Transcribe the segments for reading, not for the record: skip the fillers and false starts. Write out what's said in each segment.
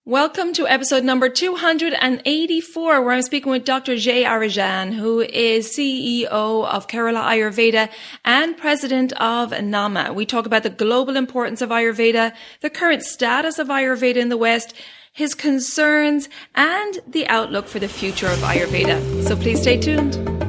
Welcome to episode number 284, where I'm speaking with Dr. Jayarajan, who is CEO of Kerala Ayurveda and president of NAMA. We talk about the global importance of Ayurveda, the current status of Ayurveda in the West, his concerns, and the outlook for the future of Ayurveda. So please stay tuned.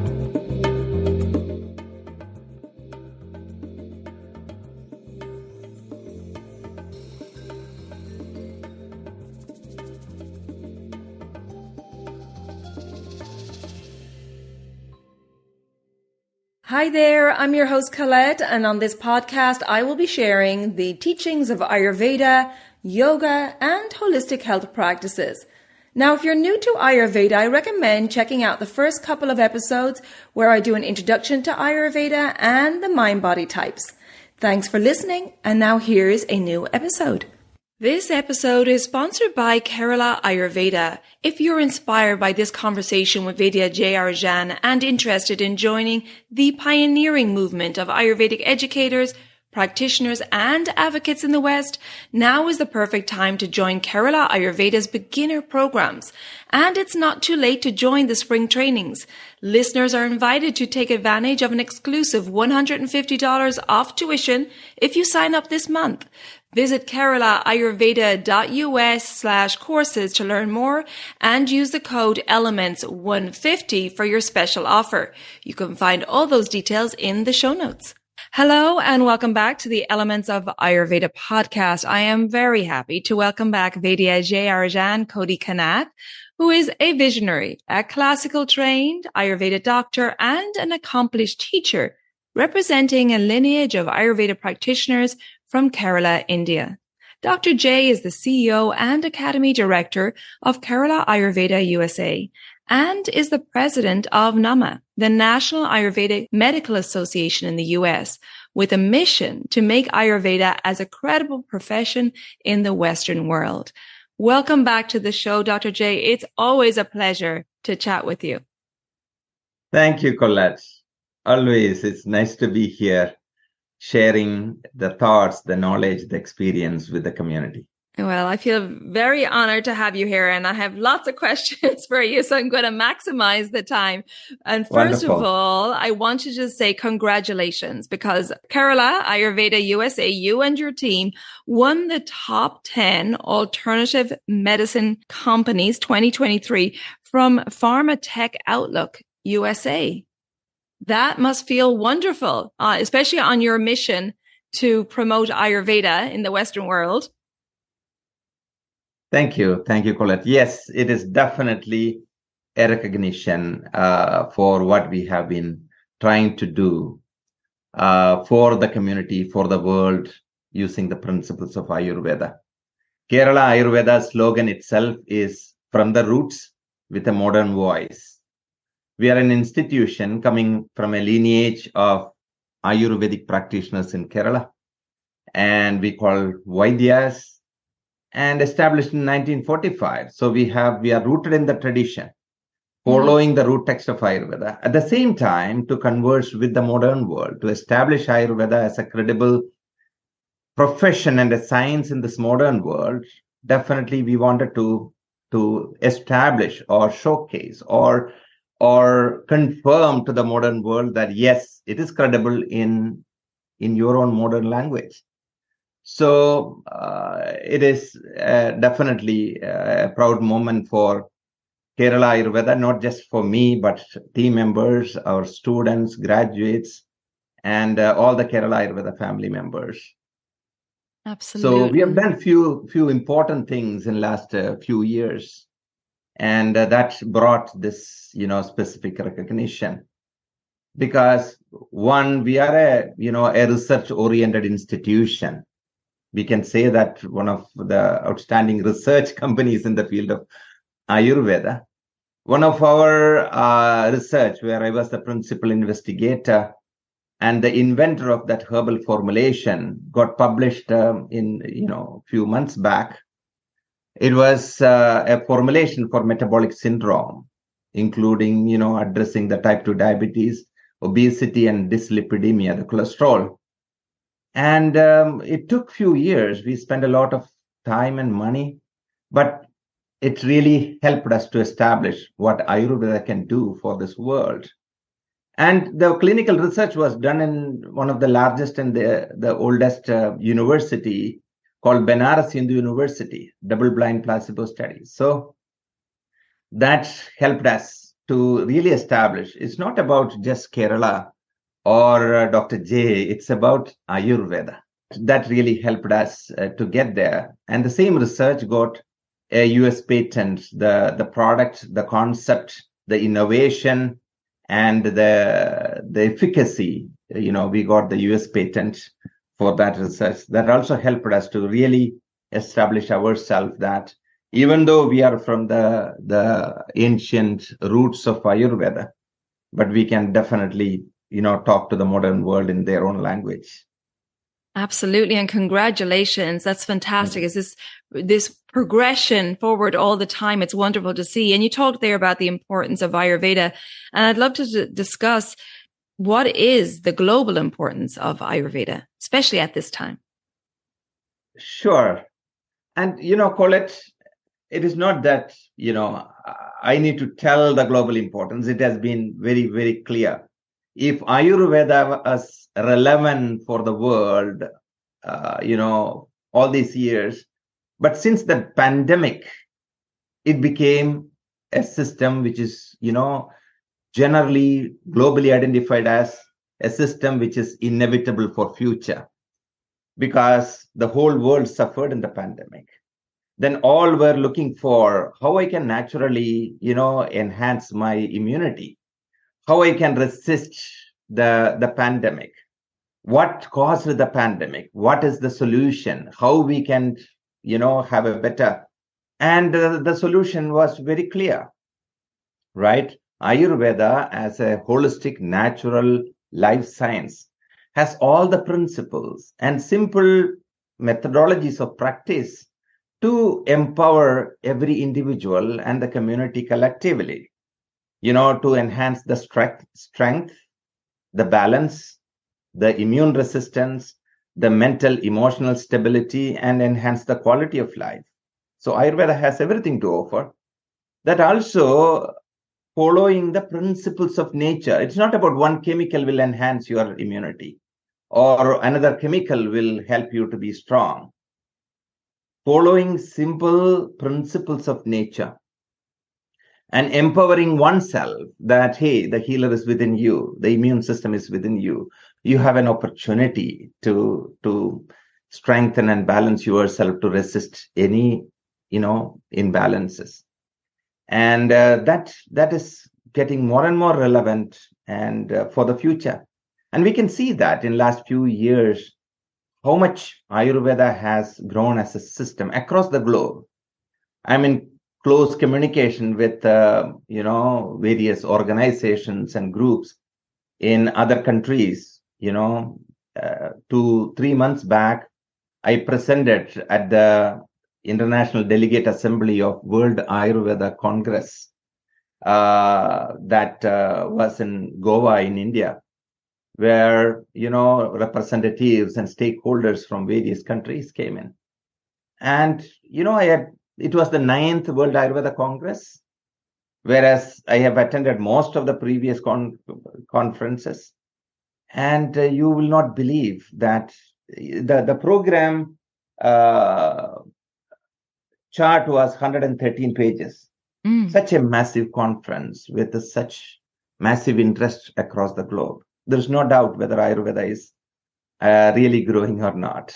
Hi there, I'm your host Colette, and on this podcast I will be sharing the teachings of Ayurveda, yoga, and holistic health practices. Now, if you're new to Ayurveda, I recommend checking out the first couple of episodes where I do an introduction to Ayurveda and the mind-body types. Thanks for listening, and now here's a new episode. This episode is sponsored by Kerala Ayurveda. If you're inspired by this conversation with Vaidya Jayarajan and interested in joining the pioneering movement of Ayurvedic educators, practitioners, and advocates in the West, now is the perfect time to join Kerala Ayurveda's beginner programs. And it's not too late to join the spring trainings. Listeners are invited to take advantage of an exclusive $150 off tuition if you sign up this month. Visit keralaayurveda.us/courses to learn more and use the code ELEMENTS150 for your special offer. You can find all those details in the show notes. Hello and welcome back to the Elements of Ayurveda podcast. I am very happy to welcome back Vaidya Jayarajan Kodikannath, who is a visionary, a classical trained Ayurveda doctor and an accomplished teacher, representing a lineage of Ayurveda practitioners from Kerala, India. Dr. J is the CEO and Academy Director of Kerala Ayurveda USA and is the president of NAMA, the National Ayurvedic Medical Association in the US, with a mission to make Ayurveda as a credible profession in the Western world. Welcome back to the show, Dr. J. It's always a pleasure to chat with you. Thank you, Colette. Always, it's nice to be here, sharing the thoughts, the knowledge, the experience with the community. Well, I feel very honored to have you here, and I have lots of questions for you, so I'm going to maximize the time. And first of all, I want to just say congratulations, because Kerala Ayurveda USA, you and your team won the top 10 alternative medicine companies 2023 from Pharma Tech Outlook USA. That must feel wonderful, especially on your mission to promote Ayurveda in the Western world. Thank you. Thank you, Colette. Yes, it is definitely a recognition for what we have been trying to do for the community, for the world, using the principles of Ayurveda. Kerala Ayurveda slogan itself is "From the Roots with a Modern Voice." We are an institution coming from a lineage of Ayurvedic practitioners in Kerala, and we call Vaidyas, and established in 1945. So we are rooted in the tradition, following the root text of Ayurveda. At the same time, to converse with the modern world, to establish Ayurveda as a credible profession and a science in this modern world, definitely we wanted to establish or showcase or confirm to the modern world that yes, it is credible in your own modern language. So it is definitely a proud moment for Kerala Ayurveda, not just for me, but team members, our students, graduates, and all the Kerala Ayurveda family members. Absolutely. So we have done few important things in last few years, and that brought this, specific recognition. Because one, we are a research-oriented institution. We can say that one of the outstanding research companies in the field of Ayurveda. One of our research, where I was the principal investigator and the inventor of that herbal formulation, got published in few months back. It was a formulation for metabolic syndrome, including addressing the type 2 diabetes, obesity, and dyslipidemia, the cholesterol. And it took few years. We spent a lot of time and money, but it really helped us to establish what Ayurveda can do for this world. And the clinical research was done in one of the largest and the oldest university called Benares Hindu University, double-blind placebo studies. So that helped us to really establish it's not about just Kerala or Dr. J, it's about Ayurveda. That really helped us to get there. And the same research got a US patent, the product, the concept, the innovation, and the efficacy. We got the US patent for that research. That also helped us to really establish ourselves that even though we are from the ancient roots of Ayurveda, but we can definitely, talk to the modern world in their own language. Absolutely. And congratulations. That's fantastic. Is this progression forward all the time? It's wonderful to see. And you talked there about the importance of Ayurveda. And I'd love to discuss what is the global importance of Ayurveda, especially at this time. Sure. And, Colette, it is not that, I need to tell the global importance. It has been very, very clear. If Ayurveda was relevant for the world, all these years, but since the pandemic, it became a system which is, generally globally identified as a system which is inevitable for future, because the whole world suffered in the pandemic. Then all were looking for how I can naturally, enhance my immunity, how I can resist the pandemic, what caused the pandemic, what is the solution, how we can, have a better. And the solution was very clear, right? Ayurveda as a holistic, natural life science has all the principles and simple methodologies of practice to empower every individual and the community collectively, to enhance the strength, the balance, the immune resistance, the mental, emotional stability, and enhance the quality of life. So Ayurveda has everything to offer. That also following the principles of nature. It's not about one chemical will enhance your immunity or another chemical will help you to be strong. Following simple principles of nature and empowering oneself that, hey, the healer is within you, the immune system is within you. You have an opportunity to strengthen and balance yourself to resist any, imbalances. And that is getting more and more relevant and for the future. And we can see that in last few years, how much Ayurveda has grown as a system across the globe. I'm in close communication with, various organizations and groups in other countries. 2-3 months back, I presented at the International Delegate Assembly of World Ayurveda Congress that was in Goa in India, where, representatives and stakeholders from various countries came in. And, it was the 9th World Ayurveda Congress, whereas I have attended most of the previous conferences. And you will not believe that the program chart was 113 pages. Such a massive conference with such massive interest across the globe. There's no doubt whether Ayurveda is really growing or not.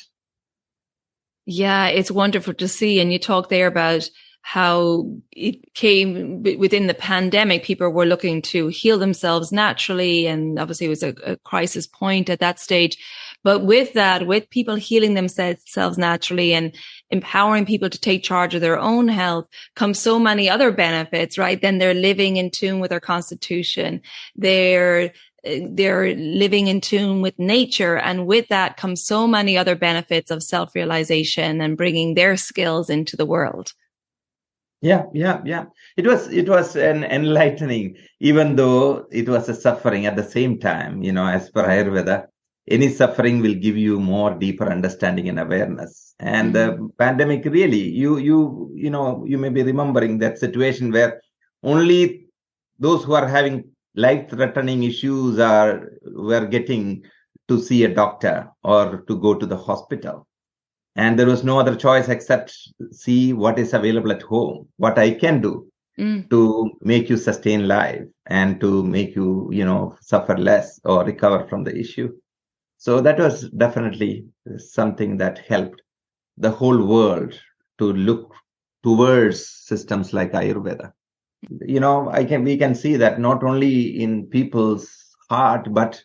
Yeah, it's wonderful to see. And you talk there about how it came within the pandemic. People were looking to heal themselves naturally. And obviously it was a crisis point at that stage. But with that, with people healing themselves naturally and empowering people to take charge of their own health, come so many other benefits, right? Then they're living in tune with their constitution. They're living in tune with nature. And with that comes so many other benefits of self-realization and bringing their skills into the world. Yeah. It was an enlightening, even though it was a suffering at the same time, as per Ayurveda. any suffering will give you more deeper understanding and awareness. And the pandemic really, you may be remembering that situation where only those who are having life-threatening issues were getting to see a doctor or to go to the hospital. And there was no other choice except see what is available at home, what I can do to make you sustain life and to make you, suffer less or recover from the issue. So that was definitely something that helped the whole world to look towards systems like Ayurveda. We can see that not only in people's heart, but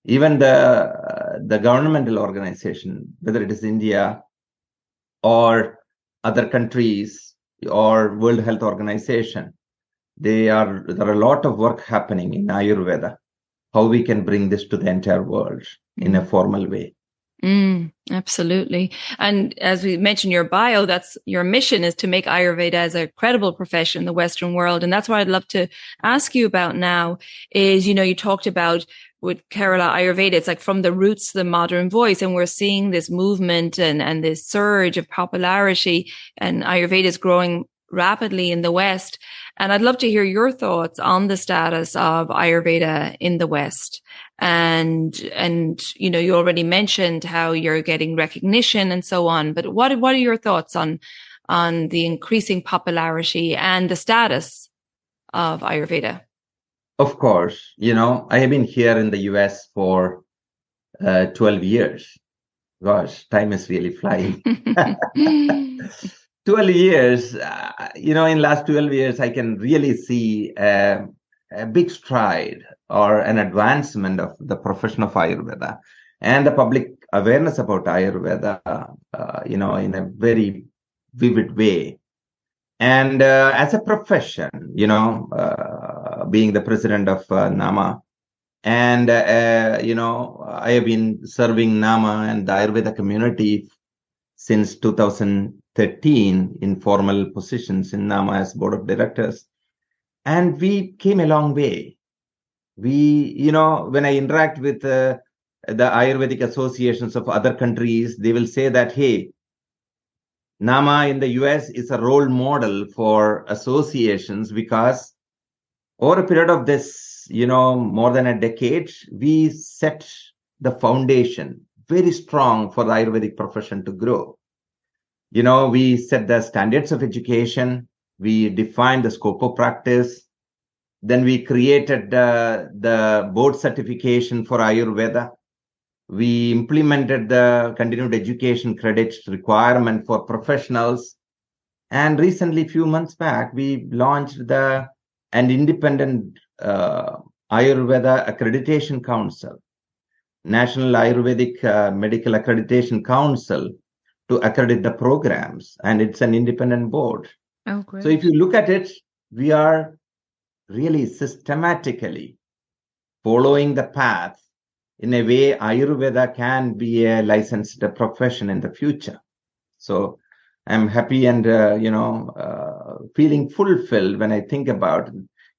even the governmental organization, whether it is India or other countries or World Health Organization, there are a lot of work happening in Ayurveda, how we can bring this to the entire world in a formal way. Absolutely. And as we mentioned your bio, that's your mission is to make Ayurveda as a credible profession in the Western world. And that's what I'd love to ask you about now is, you talked about with Kerala Ayurveda, it's like from the roots to the modern voice. And we're seeing this movement and this surge of popularity, and Ayurveda is growing rapidly in the West. And I'd love to hear your thoughts on the status of Ayurveda in the West. And you already mentioned how you're getting recognition and so on. But what are your thoughts on the increasing popularity and the status of Ayurveda? Of course, I have been here in the US for 12 years. Gosh, time is really flying. 12 years, in last 12 years, I can really see a big stride or an advancement of the profession of Ayurveda and the public awareness about Ayurveda, in a very vivid way. And as a profession, being the president of NAMA, and, I have been serving NAMA and the Ayurveda community since 2013 in formal positions in NAMA as board of directors. And we came a long way. When I interact with the Ayurvedic associations of other countries, they will say that, hey, NAMA in the US is a role model for associations because over a period of this, more than a decade, we set the foundation very strong for the Ayurvedic profession to grow. We set the standards of education, we defined the scope of practice, then we created the board certification for Ayurveda. We implemented the continued education credits requirement for professionals. And recently, a few months back, we launched an independent Ayurveda Accreditation Council, National Ayurvedic Medical Accreditation Council, to accredit the programs. And it's an independent board. Oh, great. So if you look at it, we are really systematically following the path in a way Ayurveda can be a licensed profession in the future. So I'm happy and, feeling fulfilled when I think about it,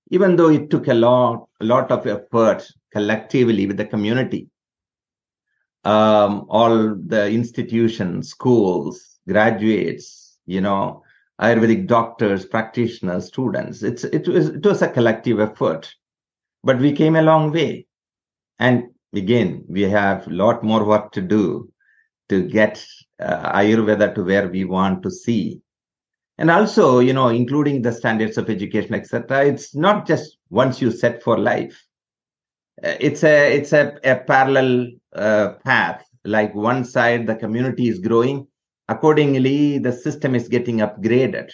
even though it took a lot of effort collectively with the community, all the institutions, schools, graduates, Ayurvedic doctors, practitioners, students. It was a collective effort, but we came a long way. And again, we have a lot more work to do to get Ayurveda to where we want to see. And also, including the standards of education, etc. It's not just once you set for life. It's a parallel path. Like one side, the community is growing. Accordingly, the system is getting upgraded.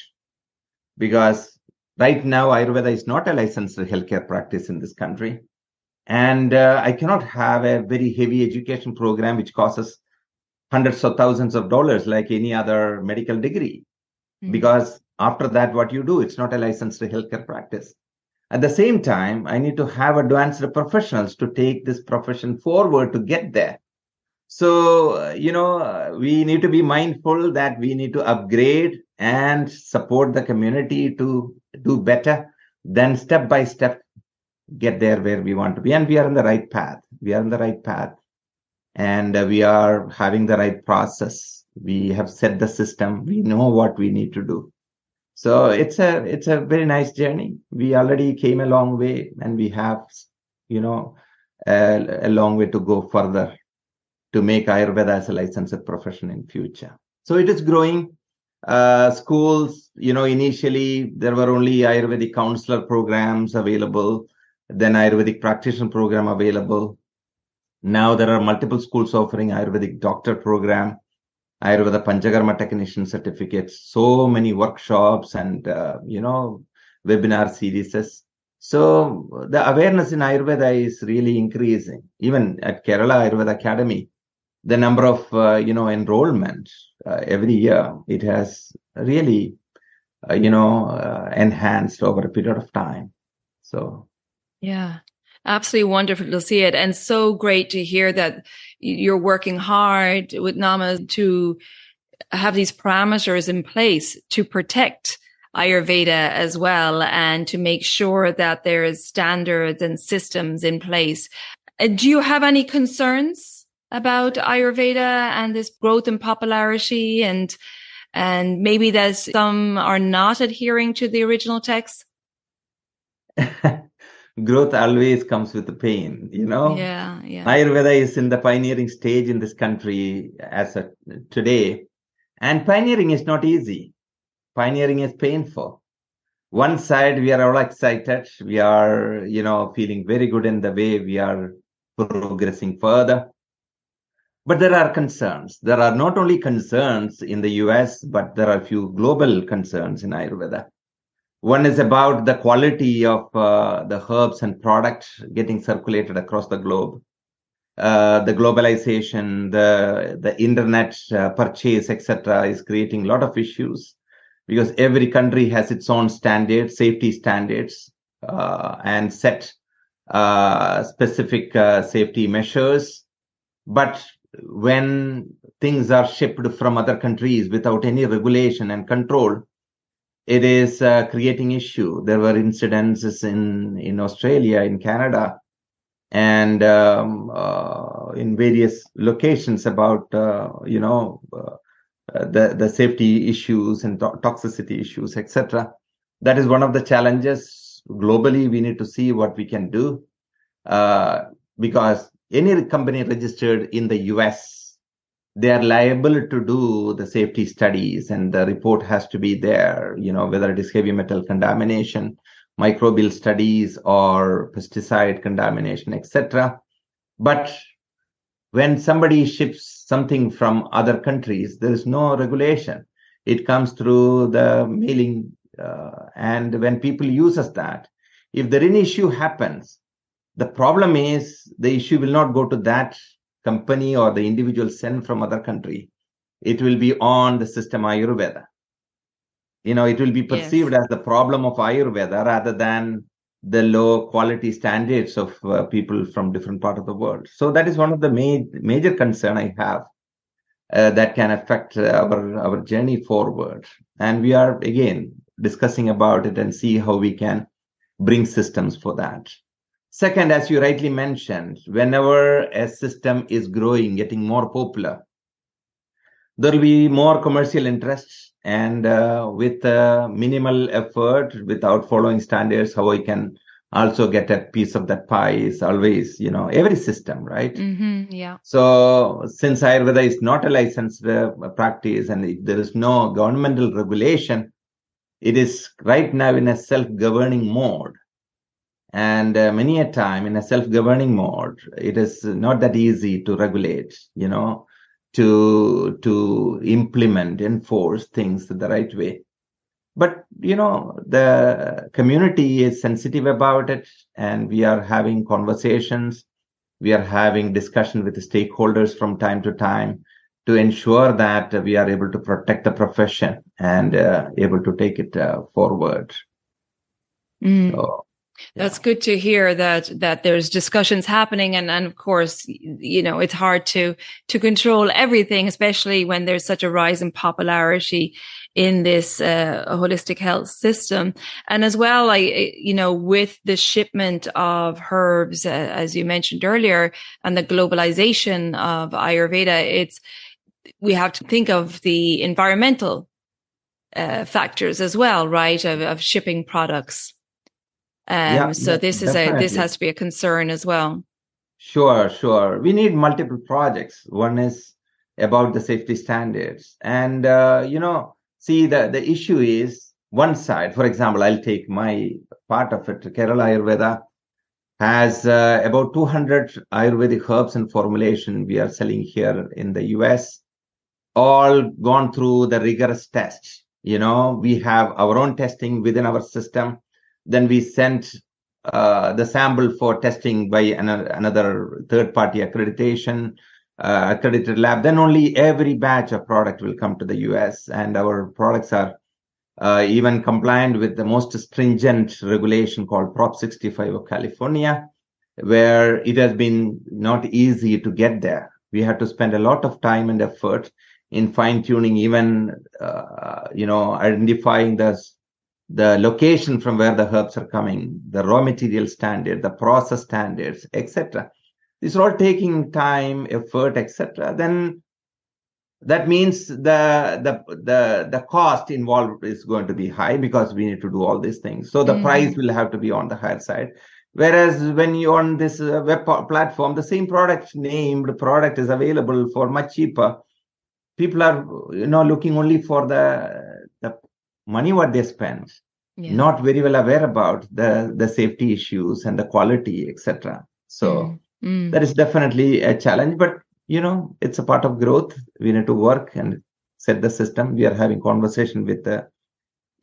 Because right now, Ayurveda is not a licensed healthcare practice in this country. And I cannot have a very heavy education program which costs hundreds of thousands of dollars like any other medical degree. Because after that, what you do, it's not a licensed healthcare practice. At the same time, I need to have advanced professionals to take this profession forward to get there. So, we need to be mindful that we need to upgrade and support the community to do better, then step by step get there where we want to be. And we are on the right path. and we are having the right process. We have set the system. We know what we need to do. So it's a very nice journey. We already came a long way, and we have, a long way to go further to make Ayurveda as a licensed profession in future. So it is growing. Schools, initially there were only Ayurvedic counselor programs available, then Ayurvedic practitioner program available. Now there are multiple schools offering Ayurvedic doctor program, Ayurveda Panchakarma technician certificates, so many workshops and, webinar series. So the awareness in Ayurveda is really increasing. Even at Kerala Ayurveda Academy, the number of, enrollment every year, it has really, enhanced over a period of time. So. Yeah, absolutely wonderful to see it. And so great to hear that you're working hard with NAMA to have these parameters in place to protect Ayurveda as well, and to make sure that there is standards and systems in place. Do you have any concerns about Ayurveda and this growth in popularity, and maybe that some are not adhering to the original text? Growth always comes with the pain, Yeah. Ayurveda is in the pioneering stage in this country today, and pioneering is not easy. Pioneering is painful. One side, we are all excited. We are, feeling very good in the way we are progressing further. But there are concerns. There are not only concerns in the US, but there are a few global concerns in Ayurveda. One is about the quality of the herbs and products getting circulated across the globe. The globalization, the internet purchase, etc., is creating a lot of issues because every country has its own standards, safety standards, and set specific safety measures. But when things are shipped from other countries without any regulation and control, it is creating issue. There were incidences in Australia, in Canada, and in various locations about the safety issues and toxicity issues, etc. That is one of the challenges globally. We need to see what we can do because any company registered in the US, they are liable to do the safety studies, and the report has to be there, whether it is heavy metal contamination, microbial studies, or pesticide contamination, etc. But when somebody ships something from other countries, there is no regulation. It comes through the mailing, and when people uses that, if there any issue happens, the problem is the issue will not go to that company or the individual sent from other country. It will be on the system Ayurveda. It will be perceived as the problem of Ayurveda rather than the low quality standards of people from different parts of the world. So that is one of the major concern I have that can affect our journey forward. And we are again discussing about it and see how we can bring systems for that. Second, as you rightly mentioned, whenever a system is growing, getting more popular, there will be more commercial interests, and with minimal effort, without following standards, how I can also get a piece of that pie is always, every system, right? Mm-hmm, yeah. So since Ayurveda is not a licensed practice and there is no governmental regulation, it is right now in a self-governing mode. And many a time in a self-governing mode, it is not that easy to regulate, to implement, enforce things the right way. But, the community is sensitive about it, and we are having conversations. We are having discussion with the stakeholders from time to time to ensure that we are able to protect the profession and able to take it forward. So, that's good to hear that there's discussions happening. And of course, it's hard to control everything, especially when there's such a rise in popularity in this holistic health system. And as well, with the shipment of herbs, as you mentioned earlier, and the globalization of Ayurveda, we have to think of the environmental factors as well, right? Of shipping products. So this has to be a concern as well. Sure. We need multiple projects. One is about the safety standards. And, see, the issue is one side. For example, I'll take my part of it. Kerala Ayurveda has about 200 Ayurvedic herbs and formulation we are selling here in the US, all gone through the rigorous tests. We have our own testing within our system. Then we sent the sample for testing by another third-party accredited lab. Then only every batch of product will come to the US, and our products are even compliant with the most stringent regulation called Prop 65 of California, where it has been not easy to get there. We had to spend a lot of time and effort in fine-tuning, even identifying the location from where the herbs are coming, the raw material standard, the process standards, etc. These are all taking time, effort, etc. Then that means the cost involved is going to be high because we need to do all these things. So the price will have to be on the higher side. Whereas when you're on this web platform, the same product is available for much cheaper. People are looking only for the money what they spend, not very well aware about the safety issues and the quality, etc. So that is definitely a challenge, but it's a part of growth. We need to work and set the system. We are having conversation with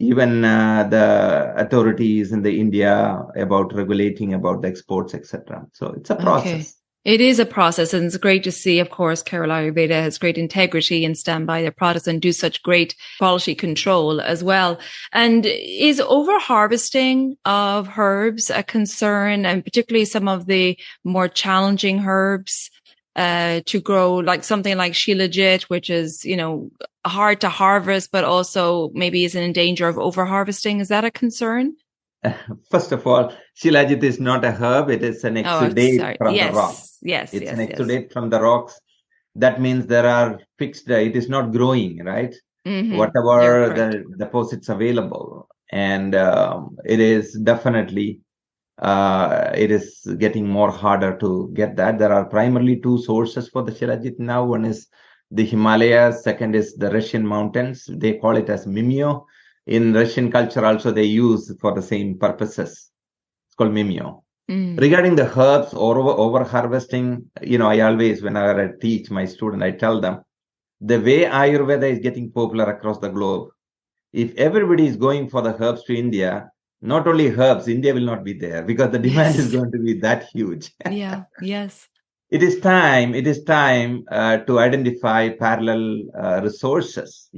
even the authorities in the India about regulating about the exports, etc. So it's a process. Okay. It is a process, and it's great to see, of course, Kerala Ayurveda has great integrity and stand by their products and do such great quality control as well. And is over-harvesting of herbs a concern, and particularly some of the more challenging herbs to grow, like something like Shilajit, which is, hard to harvest, but also maybe is in danger of over-harvesting? Is that a concern? First of all, Shilajit is not a herb. It is an exudate from the rocks. It's an exudate from the rocks. That means there are fixed, it is not growing, right? Whatever the deposits available. And it is definitely, it is getting more harder to get that. There are primarily two sources for the Shilajit now. One is the Himalayas. Second is the Russian mountains. They call it as Mimeo. In Russian culture also they use for the same purposes. It's called Mimeo. Regarding the herbs or over harvesting, I always, whenever I teach my student, I tell them, the way Ayurveda is getting popular across the globe, if everybody is going for the herbs to India, not only herbs, India will not be there because the demand is going to be that huge. Yes. It is time to identify parallel resources.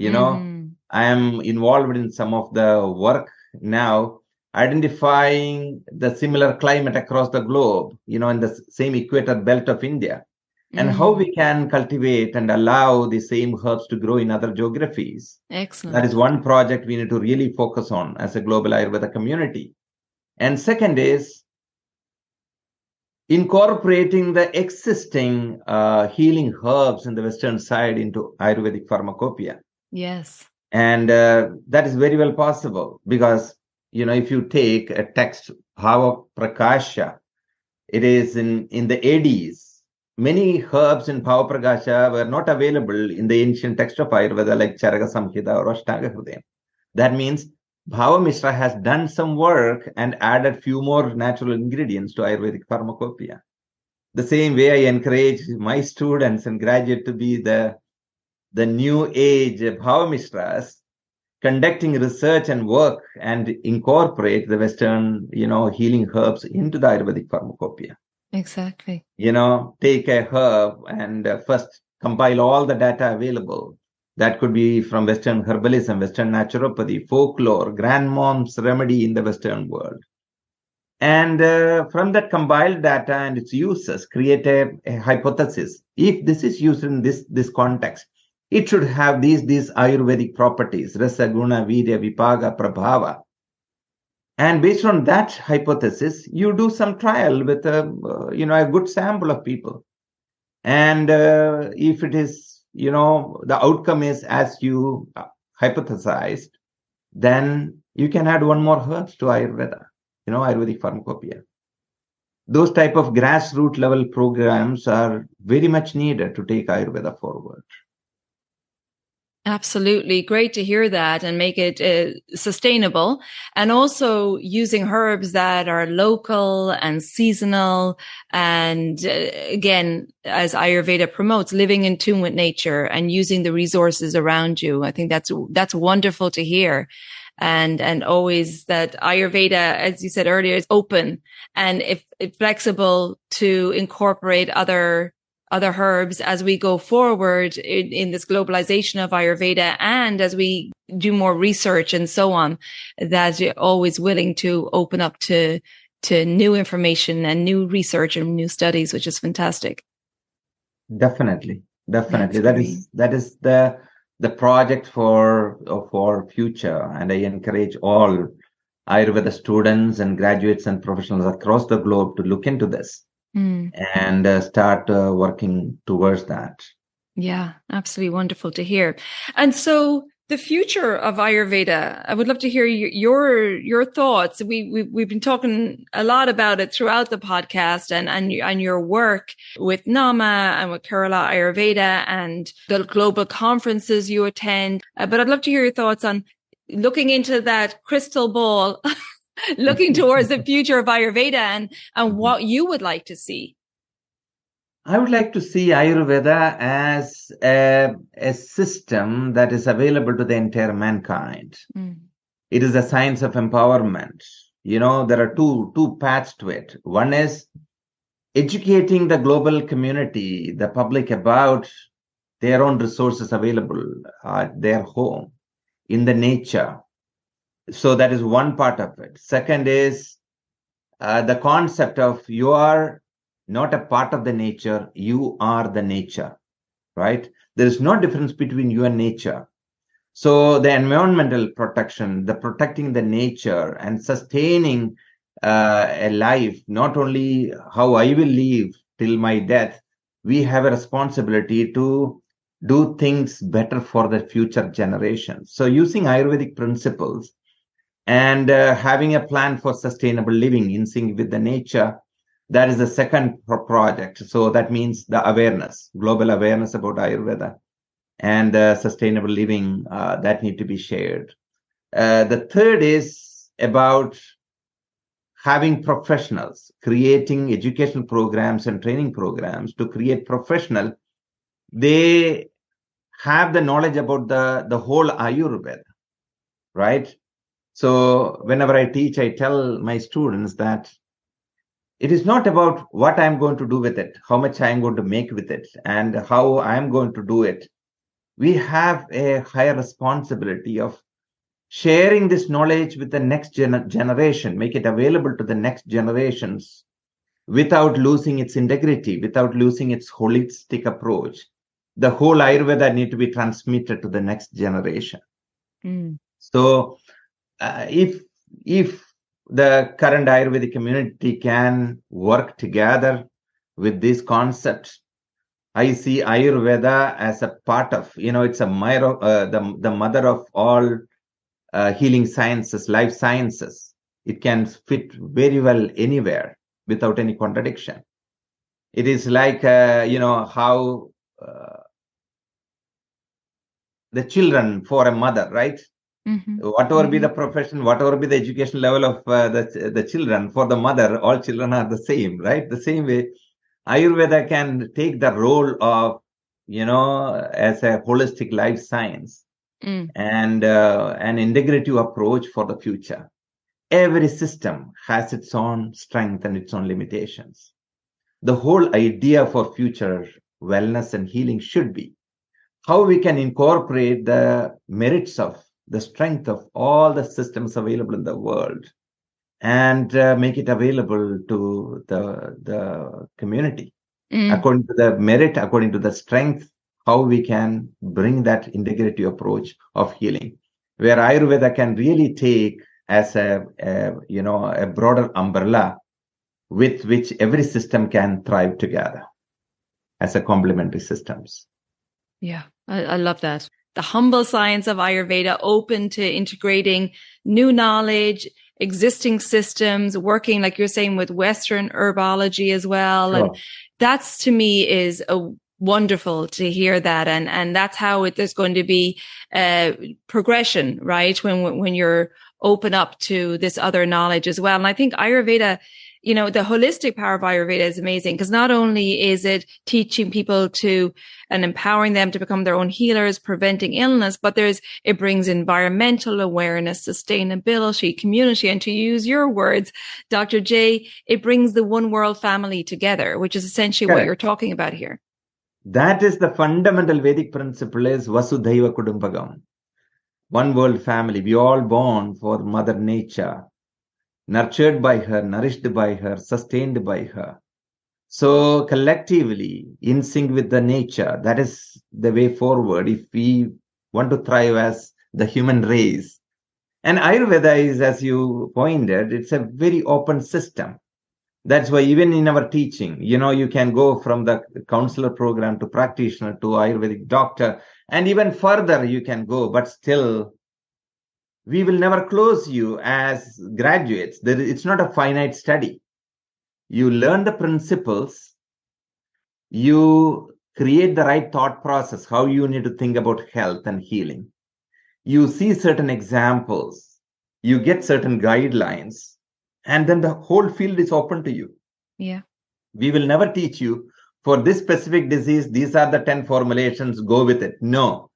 I am involved in some of the work now, identifying the similar climate across the globe, in the same equator belt of India, and how we can cultivate and allow the same herbs to grow in other geographies. Excellent. That is one project we need to really focus on as a global Ayurveda community. And second is incorporating the existing healing herbs in the Western side into Ayurvedic pharmacopoeia. Yes. And that is very well possible because, if you take a text, Bhava Prakasha, it is in the ADs. Many herbs in Bhava Prakasha were not available in the ancient text of Ayurveda like Charaka Samhita or Ashtanga Hridayam. That means Bhava Mishra has done some work and added few more natural ingredients to Ayurvedic pharmacopoeia. The same way I encourage my students and graduates to be the new age Bhava Mishras, conducting research and work and incorporate the Western, healing herbs into the Ayurvedic pharmacopoeia. Exactly. Take a herb and first compile all the data available. That could be from Western herbalism, Western naturopathy, folklore, grandmom's remedy in the Western world. And from that compiled data and its uses, create a hypothesis. If this is used in this context, it should have these Ayurvedic properties, rasa, guna, virya, vipaga, prabhava. And based on that hypothesis, you do some trial with a good sample of people. And if it is, the outcome is as you hypothesized, then you can add one more herb to Ayurveda, Ayurvedic pharmacopoeia. Those type of grassroots level programs are very much needed to take Ayurveda forward. Absolutely. Great to hear that and make it sustainable. And also using herbs that are local and seasonal. And again, as Ayurveda promotes, living in tune with nature and using the resources around you. I think that's wonderful to hear. And always that Ayurveda, as you said earlier, is open and if flexible to incorporate other herbs as we go forward in this globalization of Ayurveda and as we do more research and so on, that you're always willing to open up to new information and new research and new studies, which is fantastic. Definitely. That is the project for future. And I encourage all Ayurveda students and graduates and professionals across the globe to look into this. And start working towards that. Yeah, absolutely wonderful to hear. And so the future of Ayurveda, I would love to hear your thoughts. We've been talking a lot about it throughout the podcast and your work with NAMA and with Kerala Ayurveda and the global conferences you attend. But I'd love to hear your thoughts on looking into that crystal ball looking towards the future of Ayurveda and what you would like to see. I would like to see Ayurveda as a system that is available to the entire mankind. It is a science of empowerment. There are two paths to it. One is educating the global community, the public, about their own resources available at their home, in the nature. So that is one part of it. Second is the concept of you are not a part of the nature, you are the nature, right? There is no difference between you and nature. So the environmental protection, the protecting the nature and sustaining a life, not only how I will live till my death, we have a responsibility to do things better for the future generations. So using Ayurvedic principles and having a plan for sustainable living in sync with the nature, that is the second project. So that means the awareness, global awareness about Ayurveda and sustainable living that need to be shared. The third is about having professionals, creating educational programs and training programs to create professional. They have the knowledge about the whole Ayurveda, right? So whenever I teach, I tell my students that it is not about what I'm going to do with it, how much I'm going to make with it, and how I'm going to do it. We have a higher responsibility of sharing this knowledge with the next generation, make it available to the next generations without losing its integrity, without losing its holistic approach. The whole Ayurveda need to be transmitted to the next generation. So if the current Ayurvedic community can work together with these concepts, I see Ayurveda as a part of, it's a the mother of all healing sciences, life sciences. It can fit very well anywhere without any contradiction. It is like, how the children for a mother, right? Whatever be the profession, whatever be the education level of the children, for the mother, all children are the same, right? The same way, Ayurveda can take the role of, as a holistic life science and an integrative approach for the future. Every system has its own strength and its own limitations. The whole idea for future wellness and healing should be how we can incorporate the merits of the strength of all the systems available in the world and make it available to the community according to the merit, according to the strength, how we can bring that integrative approach of healing, where Ayurveda can really take as a broader umbrella with which every system can thrive together as a complementary systems. Yeah, I love that. The humble science of Ayurveda, open to integrating new knowledge, existing systems, working, like you're saying, with Western herbology as well. Sure. And that's, to me, is wonderful to hear that. And that's how there's going to be progression, right? When you're open up to this other knowledge as well. And I think Ayurveda, the holistic power of Ayurveda is amazing, because not only is it teaching people and empowering them to become their own healers, preventing illness, but it brings environmental awareness, sustainability, community, and to use your words, Dr. J, it brings the one world family together, which is essentially Correct. what you're talking about here. That is the fundamental Vedic principle, is Vasudhaiva Kudumbakam. One world family. We all born for Mother Nature, nurtured by her, nourished by her, sustained by her. So collectively, in sync with the nature, that is the way forward if we want to thrive as the human race. And Ayurveda is, as you pointed, it's a very open system. That's why even in our teaching, you can go from the counselor program to practitioner to Ayurvedic doctor, and even further you can go, but still we will never close you as graduates. It's not a finite study. You learn the principles, you create the right thought process, how you need to think about health and healing. You see certain examples, you get certain guidelines, and then the whole field is open to you. Yeah. We will never teach you for this specific disease, these are the 10 formulations, go with it. No,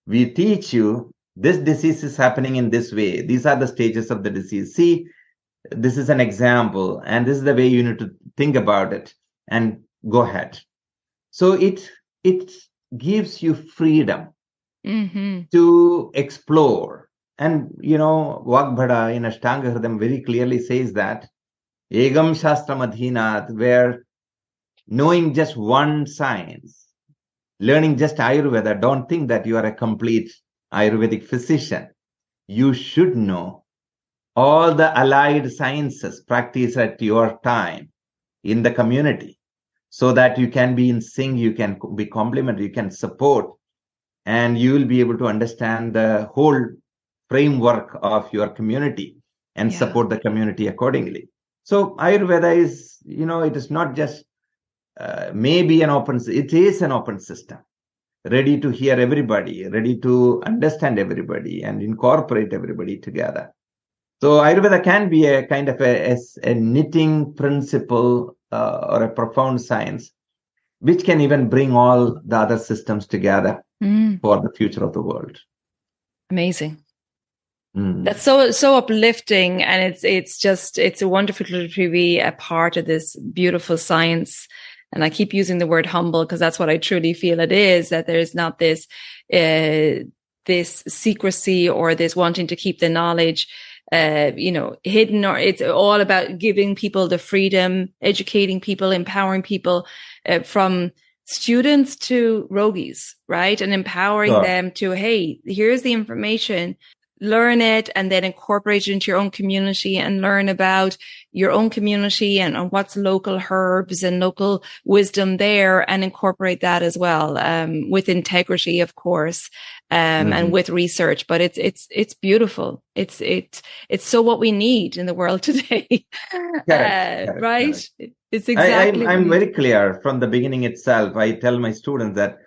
we teach you this disease is happening in this way. These are the stages of the disease. See, this is an example, and this is the way you need to think about it, and go ahead. So it gives you freedom to explore. And, Vagbhada in Ashtanga Hridam very clearly says that Egam Shastram Adhinat, where knowing just one science, learning just Ayurveda, don't think that you are a complete Ayurvedic physician. You should know all the allied sciences practiced at your time in the community, so that you can be in sync, you can be complementary, you can support, and you will be able to understand the whole framework of your community and support the community accordingly. So Ayurveda is, it is not just maybe it is an open system, ready to hear everybody, ready to understand everybody and incorporate everybody together. So Ayurveda can be a kind of a knitting principle or a profound science, which can even bring all the other systems together for the future of the world. Amazing. That's so uplifting, and it's wonderful to be a part of this beautiful science. And I keep using the word humble because that's what I truly feel it is, that there's not this secrecy or this wanting to keep the knowledge hidden, or it's all about giving people the freedom, educating people, empowering people, from students to yogis, right? And empowering them to, hey, here's the information, learn it, and then incorporate it into your own community and learn about your own community and what's local herbs and local wisdom there, and incorporate that as well, with integrity, of course, and with research. But it's beautiful. It's so what we need in the world today. Correct, right? Correct. It's exactly. I'm very clear from the beginning itself. I tell my students that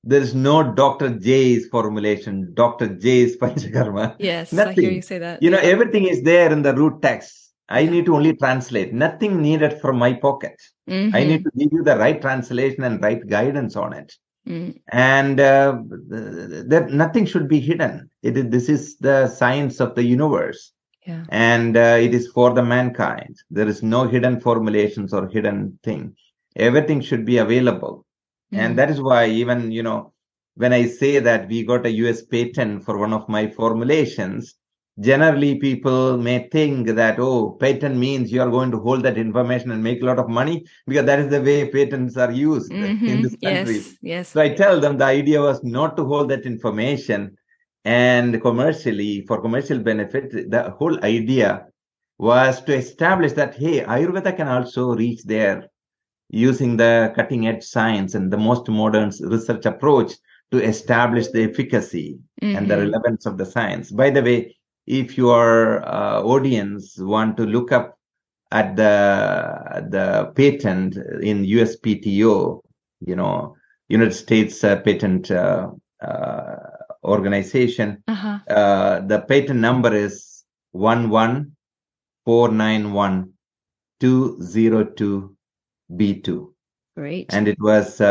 there is no Dr. J's formulation, Dr. J's Panchakarma. Yes, nothing. I hear you say that. Everything is there in the root text. I need to only translate. Nothing needed from my pocket. I need to give you the right translation and right guidance on it. And that nothing should be hidden. This is the science of the universe. Yeah. And it is for the mankind. There is no hidden formulations or hidden thing. Everything should be available. And that is why even, when I say that we got a US patent for one of my formulations, Generally, people may think that, oh, patent means you are going to hold that information and make a lot of money, because that is the way patents are used in this country. Yes. So I tell them the idea was not to hold that information and commercially, for commercial benefit. The whole idea was to establish that, hey, Ayurveda can also reach there using the cutting edge science and the most modern research approach to establish the efficacy and the relevance of the science. By the way, if your audience want to look up at the patent in USPTO, United States Patent Organization, the patent number is 11491-202B2. Great. And it was,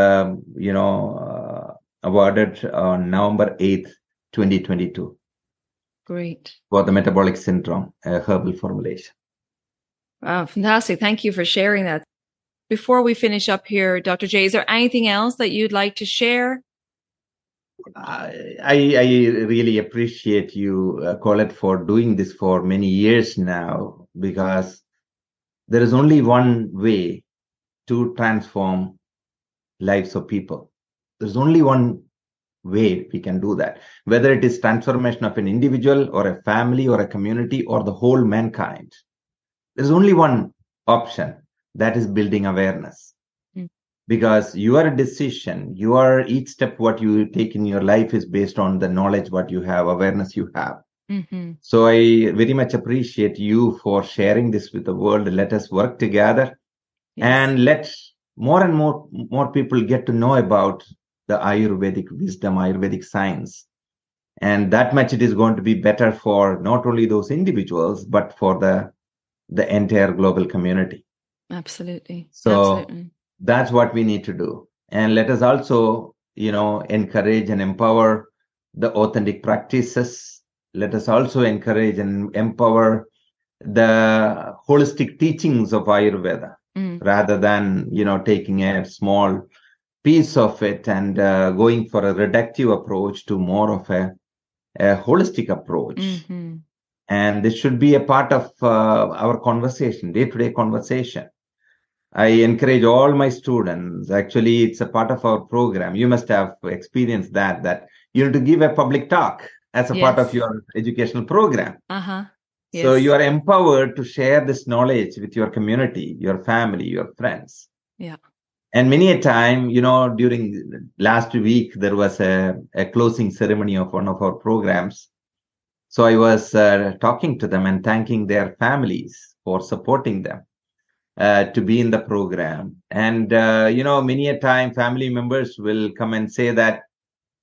awarded on November 8th, 2022. Great. For the metabolic syndrome, a herbal formulation. Wow, fantastic. Thank you for sharing that. Before we finish up here, Dr. J, is there anything else that you'd like to share? I really appreciate you, Colette, for doing this for many years now, because there is only one way to transform lives of people. There's only one way we can do that, whether it is transformation of an individual or a family or a community or the whole mankind. There's only one option, that is building awareness. Because your decision, each step what you take in your life is based on the knowledge what you have, awareness you have. So I very much appreciate you for sharing this with the world. Let us work together and let more and more people get to know about the Ayurvedic wisdom, Ayurvedic science. And that much it is going to be better for not only those individuals, but for the entire global community. Absolutely. So that's what we need to do. And let us also, encourage and empower the authentic practices. Let us also encourage and empower the holistic teachings of Ayurveda, rather than, taking a small piece of it and going for a reductive approach to more of a holistic approach. And this should be a part of our conversation, day-to-day conversation. I encourage all my students, actually it's a part of our program. You must have experienced that you need to give a public talk as a part of your educational program. So you are empowered to share this knowledge with your community, your family, your friends. And many a time, during last week, there was a closing ceremony of one of our programs. So I was talking to them and thanking their families for supporting them to be in the program. And, many a time family members will come and say that,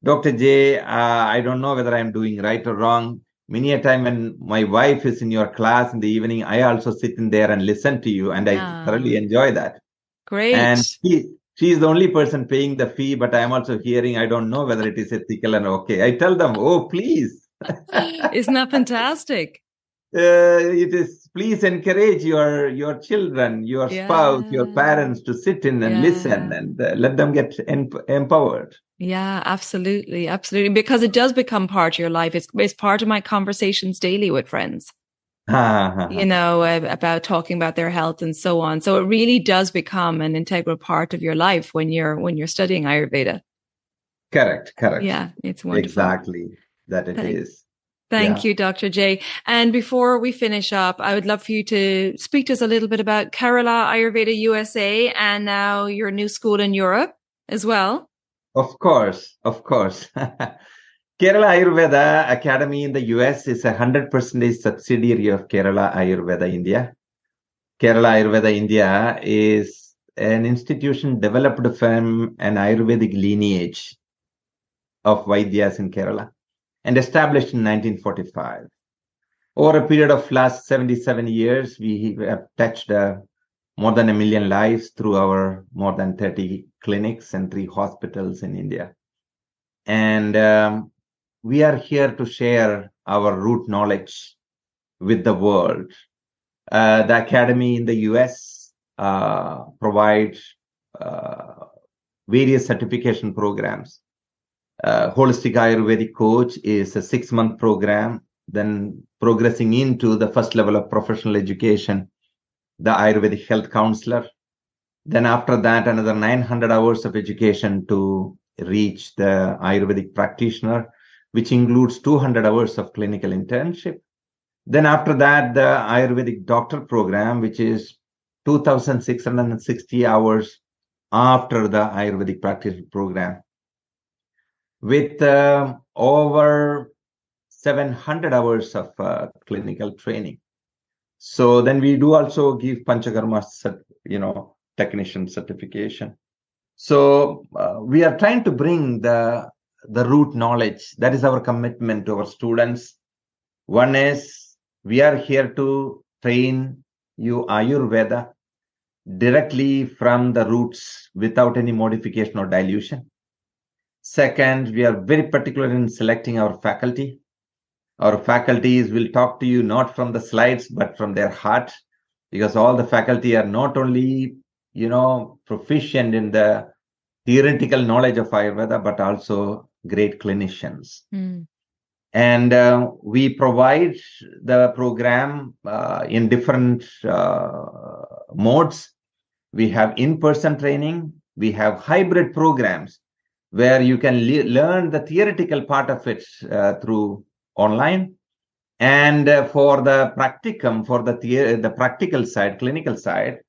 Dr. J, I don't know whether I'm doing right or wrong. Many a time when my wife is in your class in the evening, I also sit in there and listen to you, and I thoroughly enjoy that. Great. And she is the only person paying the fee, but I'm also hearing, I don't know whether it is ethical and okay. I tell them, oh, please. Isn't that fantastic? It is, please encourage your children, your spouse, your parents to sit in and listen and let them get empowered. Yeah, absolutely. Absolutely. Because it does become part of your life. It's part of my conversations daily with friends. About talking about their health and so on. So it really does become an integral part of your life when you're studying Ayurveda. Correct. Yeah, it's wonderful. Exactly that it is. Thank you, Dr. J. And before we finish up, I would love for you to speak to us a little bit about Kerala Ayurveda USA and now your new school in Europe as well. Of course. Kerala Ayurveda Academy in the US is 100% subsidiary of Kerala Ayurveda India. Kerala Ayurveda India is an institution developed from an Ayurvedic lineage of Vaidyas in Kerala and established in 1945. Over a period of last 77 years, we have touched more than 1 million lives through our more than 30 clinics and 3 hospitals in India. And we are here to share our root knowledge with the world. The Academy in the US provides various certification programs. Holistic Ayurvedic Coach is a 6-month program then progressing into the first level of professional education, the Ayurvedic health counselor. Then after that, another 900 hours of education to reach the Ayurvedic practitioner, which includes 200 hours of clinical internship. Then after that, the Ayurvedic doctor program, which is 2,660 hours after the Ayurvedic practitioner program, with over 700 hours of clinical training. So then we do also give Panchakarma, technician certification. So we are trying to bring the root knowledge. That is our commitment to our students. One is we are here to train you Ayurveda directly from the roots without any modification or dilution. Second, we are very particular in selecting our faculty. Our faculties will talk to you not from the slides, but from their heart, because all the faculty are not only, proficient in the theoretical knowledge of Ayurveda, but also great clinicians. And we provide the program in different modes. We have in-person training. We have hybrid programs where you can learn the theoretical part of it through online. And for the practicum, for the practical side, clinical side,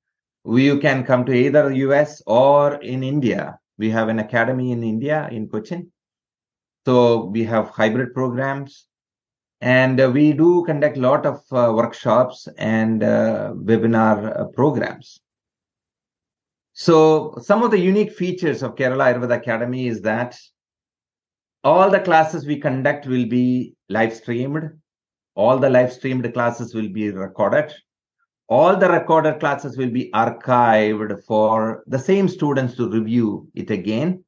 you can come to either US or in India. We have an academy in India, in Cochin. So we have hybrid programs. And we do conduct a lot of workshops and webinar programs. So some of the unique features of Kerala Ayurveda Academy is that all the classes we conduct will be live streamed. All the live streamed classes will be recorded. All the recorded classes will be archived for the same students to review it again.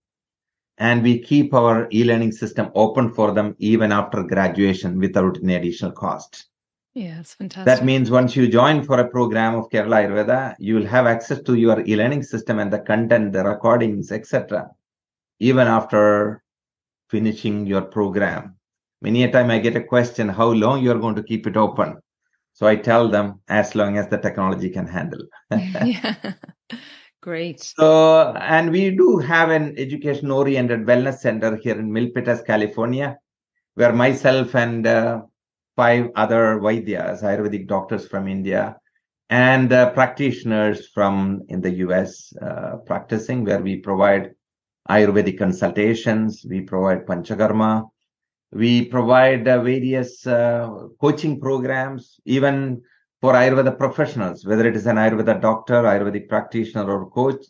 And we keep our e-learning system open for them even after graduation without any additional cost. Yeah, it's fantastic. That means once you join for a program of Kerala Ayurveda, you will have access to your e-learning system and the content, the recordings, etc. even after finishing your program. Many a time I get a question, how long you're going to keep it open? So I tell them, as long as the technology can handle. Yeah, great. So, and we do have an education-oriented wellness center here in Milpitas, California, where myself and 5 other Vaidyas, Ayurvedic doctors from India, and practitioners from in the US practicing, where we provide Ayurvedic consultations, we provide Panchakarma, we provide various coaching programs, even for Ayurveda professionals, whether it is an Ayurveda doctor, Ayurvedic practitioner, or coach.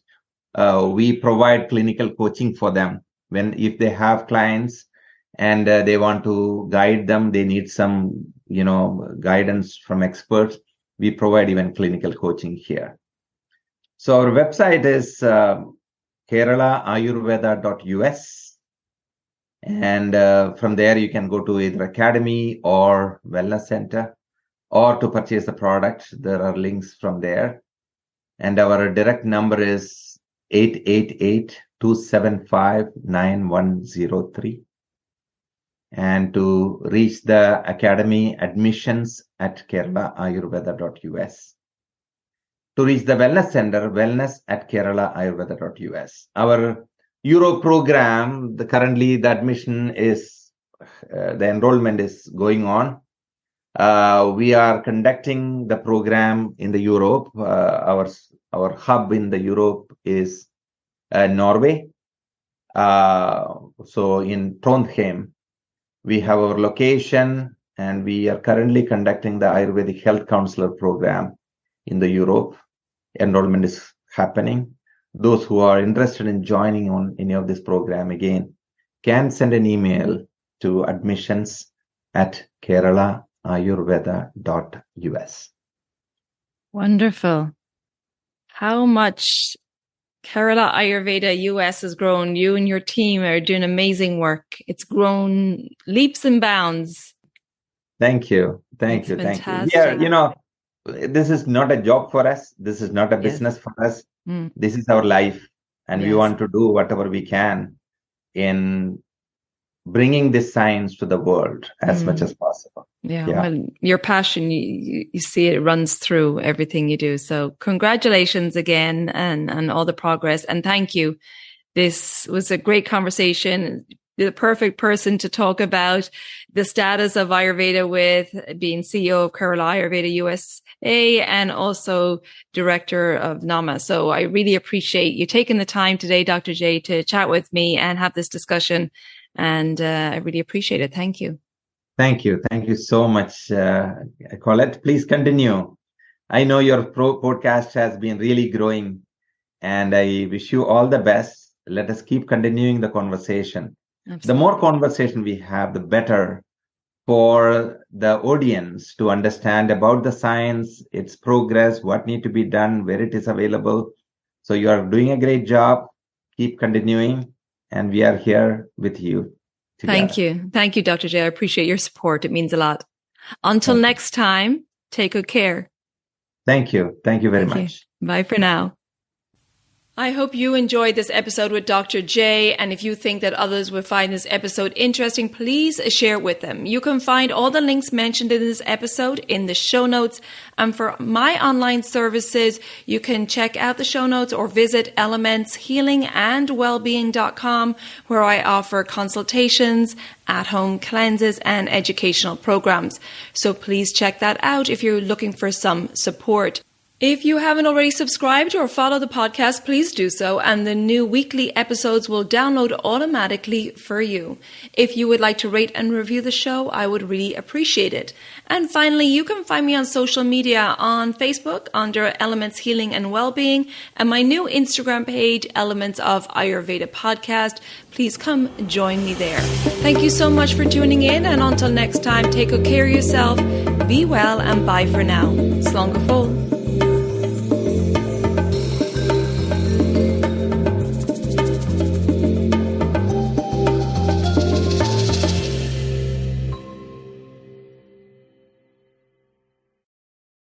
We provide clinical coaching for them if they have clients and they want to guide them, they need some, guidance from experts. We provide even clinical coaching here. So our website is keralaayurveda.us. And from there, you can go to either academy or wellness center, or to purchase the product. There are links from there. And our direct number is 888-275-9103. And to reach the academy, admissions at keralaayurveda.us. To reach the wellness center, wellness@keralaayurveda.us. Our Europe program, currently the admission is, the enrollment is going on. We are conducting the program in the Europe. Our hub in the Europe is Norway. So in Trondheim, we have our location, and we are currently conducting the Ayurvedic Health Counselor program in the Europe. Enrollment is happening. Those who are interested in joining on any of this program, again, can send an email to admissions@keralaayurveda.us. Wonderful. How much Kerala Ayurveda US has grown. You and your team are doing amazing work. It's grown leaps and bounds. Thank you. Thank you. Yeah, this is not a job for us. This is not a business for us. This is our life. And we want to do whatever we can in bringing this science to the world as much as possible. Yeah. Well, your passion, you see it runs through everything you do. So congratulations again and all the progress. And thank you. This was a great conversation. The perfect person to talk about the status of Ayurveda with, being CEO of Kerala Ayurveda USA and also director of NAMA. So I really appreciate you taking the time today, Dr. Jay, to chat with me and have this discussion. And I really appreciate it. Thank you. Thank you. Thank you so much, Colette. Please continue. I know your podcast has been really growing, and I wish you all the best. Let us keep continuing the conversation. Absolutely. The more conversation we have, the better for the audience to understand about the science, its progress, what needs to be done, where it is available. So you are doing a great job. Keep continuing, and we are here with you together. Thank you. Thank you, Dr. Jay. I appreciate your support. It means a lot. Until next time, take good care. Thank you. Thank you very much. Bye for now. I hope you enjoyed this episode with Dr. Jay, and if you think that others will find this episode interesting, please share it with them. You can find all the links mentioned in this episode in the show notes, and for my online services, you can check out the show notes or visit elementshealingandwellbeing.com, where I offer consultations, at-home cleanses, and educational programs. So please check that out if you're looking for some support. If you haven't already subscribed or followed the podcast, please do so, and the new weekly episodes will download automatically for you. If you would like to rate and review the show, I would really appreciate it. And finally, you can find me on social media on Facebook under Elements Healing and Wellbeing, and my new Instagram page, Elements of Ayurveda Podcast. Please come join me there. Thank you so much for tuning in, and until next time, take good care of yourself, be well, and bye for now. Slán go fóill.